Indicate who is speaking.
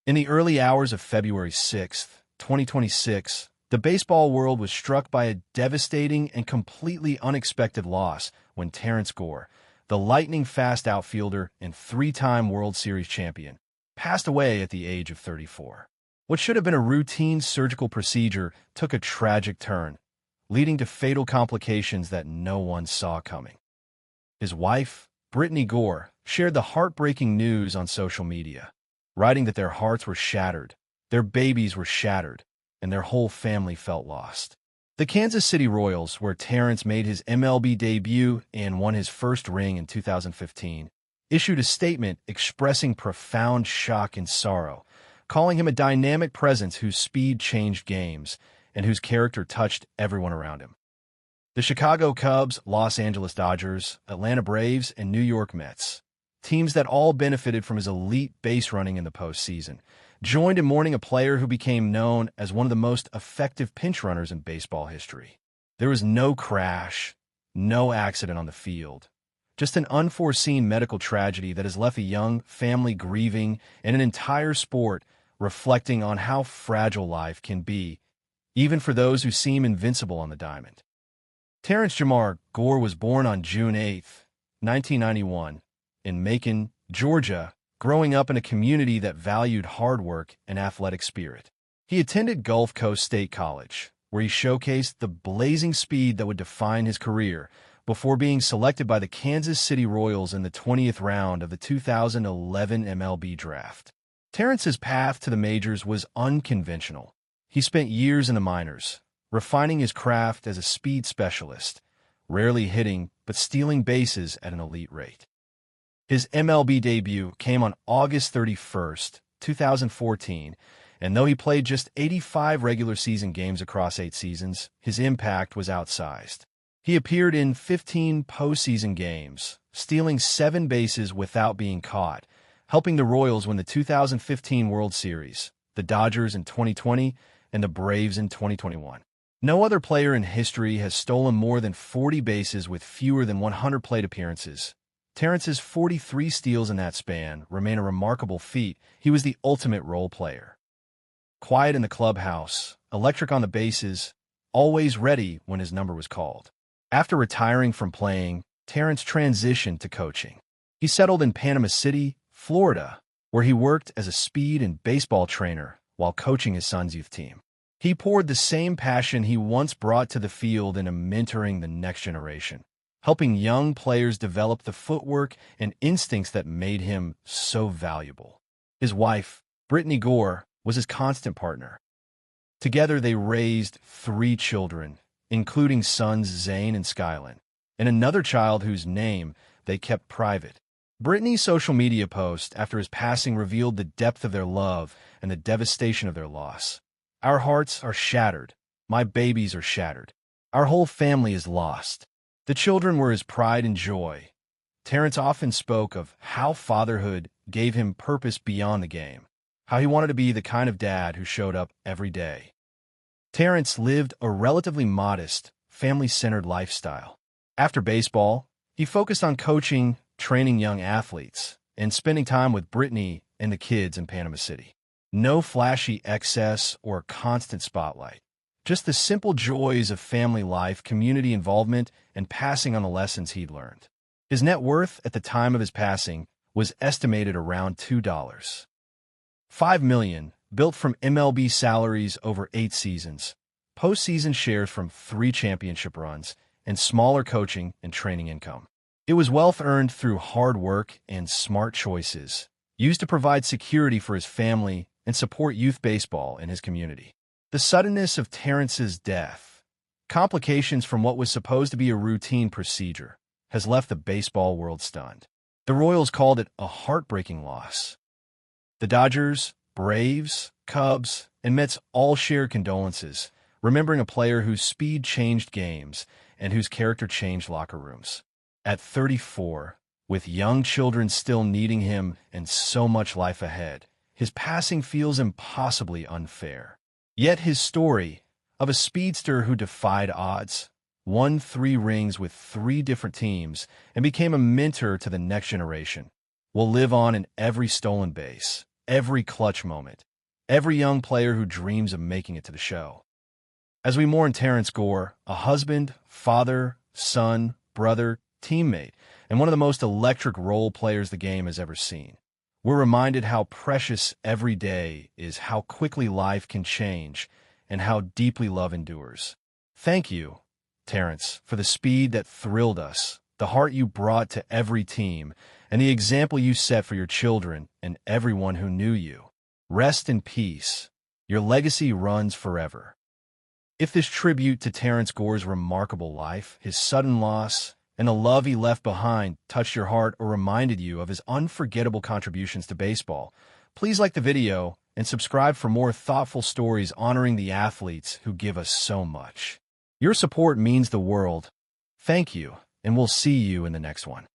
Speaker 1: In the early hours of February 6th, 2026, the baseball world was struck by a devastating and completely unexpected loss when Terrance Gore, the lightning-fast outfielder and three-time World Series champion, passed away at the age of 34. What should have been a routine surgical procedure took a tragic turn, leading to fatal complications that no one saw coming. His wife, Britney Gore, shared the heartbreaking news on social media, writing that their hearts were shattered, their babies were shattered, and their whole family felt lost. The Kansas City Royals, where Terrance made his MLB debut and won his first ring in 2015, issued a statement expressing profound shock and sorrow, calling him a dynamic presence whose speed changed games and whose character touched everyone around him. The Chicago Cubs, Los Angeles Dodgers, Atlanta Braves, and New York Mets, teams that all benefited from his elite base running in the postseason, joined in mourning a player who became known as one of the most effective pinch runners in baseball history. There was no crash, no accident on the field, just an unforeseen medical tragedy that has left a young family grieving and an entire sport reflecting on how fragile life can be, even for those who seem invincible on the diamond. Terrance Gore was born on June 8, 1991, in Macon, Georgia, growing up in a community that valued hard work and athletic spirit. He attended Gulf Coast State College, where he showcased the blazing speed that would define his career before being selected by the Kansas City Royals in the 20th round of the 2011 MLB Draft. Terrance's path to the majors was unconventional. He spent years in the minors, refining his craft as a speed specialist, rarely hitting but stealing bases at an elite rate. His MLB debut came on August 31st, 2014, and though he played just 85 regular season games across 8 seasons, his impact was outsized. He appeared in 15 postseason games, stealing 7 bases without being caught, helping the Royals win the 2015 World Series, the Dodgers in 2020, and the Braves in 2021. No other player in history has stolen more than 40 bases with fewer than 100 plate appearances. Terrance's 43 steals in that span remain a remarkable feat. He was the ultimate role player. Quiet in the clubhouse, electric on the bases, always ready when his number was called. After retiring from playing, Terrance transitioned to coaching. He settled in Panama City, Florida, where he worked as a speed and baseball trainer while coaching his son's youth team. He poured the same passion he once brought to the field into mentoring the next generation, helping young players develop the footwork and instincts that made him so valuable. His wife, Britney Gore, was his constant partner. Together they raised 3 children, including sons Zane and Skylin, and another child whose name they kept private. Britney's social media post after his passing revealed the depth of their love and the devastation of their loss. "Our hearts are shattered. My babies are shattered. Our whole family is lost." The children were his pride and joy. Terrance often spoke of how fatherhood gave him purpose beyond the game, how he wanted to be the kind of dad who showed up every day. Terrance lived a relatively modest, family-centered lifestyle. After baseball, he focused on coaching, training young athletes, and spending time with Britney and the kids in Panama City. No flashy excess or constant spotlight. Just the simple joys of family life, community involvement, and passing on the lessons he'd learned. His net worth at the time of his passing was estimated around $2.5 million, built from MLB salaries over 8 seasons, postseason shares from 3 championship runs, and smaller coaching and training income. It was wealth earned through hard work and smart choices, used to provide security for his family and support youth baseball in his community. The suddenness of Terrance's death, complications from what was supposed to be a routine procedure, has left the baseball world stunned. The Royals called it a heartbreaking loss. The Dodgers, Braves, Cubs, and Mets all shared condolences, remembering a player whose speed changed games and whose character changed locker rooms. At 34, with young children still needing him and so much life ahead, his passing feels impossibly unfair. Yet his story, of a speedster who defied odds, won 3 rings with 3 different teams, and became a mentor to the next generation, will live on in every stolen base, every clutch moment, every young player who dreams of making it to the show. As we mourn Terrance Gore, a husband, father, son, brother, teammate, and one of the most electric role players the game has ever seen, we're reminded how precious every day is, how quickly life can change, and how deeply love endures. Thank you, Terrance, for the speed that thrilled us, the heart you brought to every team, and the example you set for your children and everyone who knew you. Rest in peace. Your legacy runs forever. If this tribute to Terrance Gore's remarkable life, his sudden loss, and the love he left behind touched your heart or reminded you of his unforgettable contributions to baseball, please like the video and subscribe for more thoughtful stories honoring the athletes who give us so much. Your support means the world. Thank you, and we'll see you in the next one.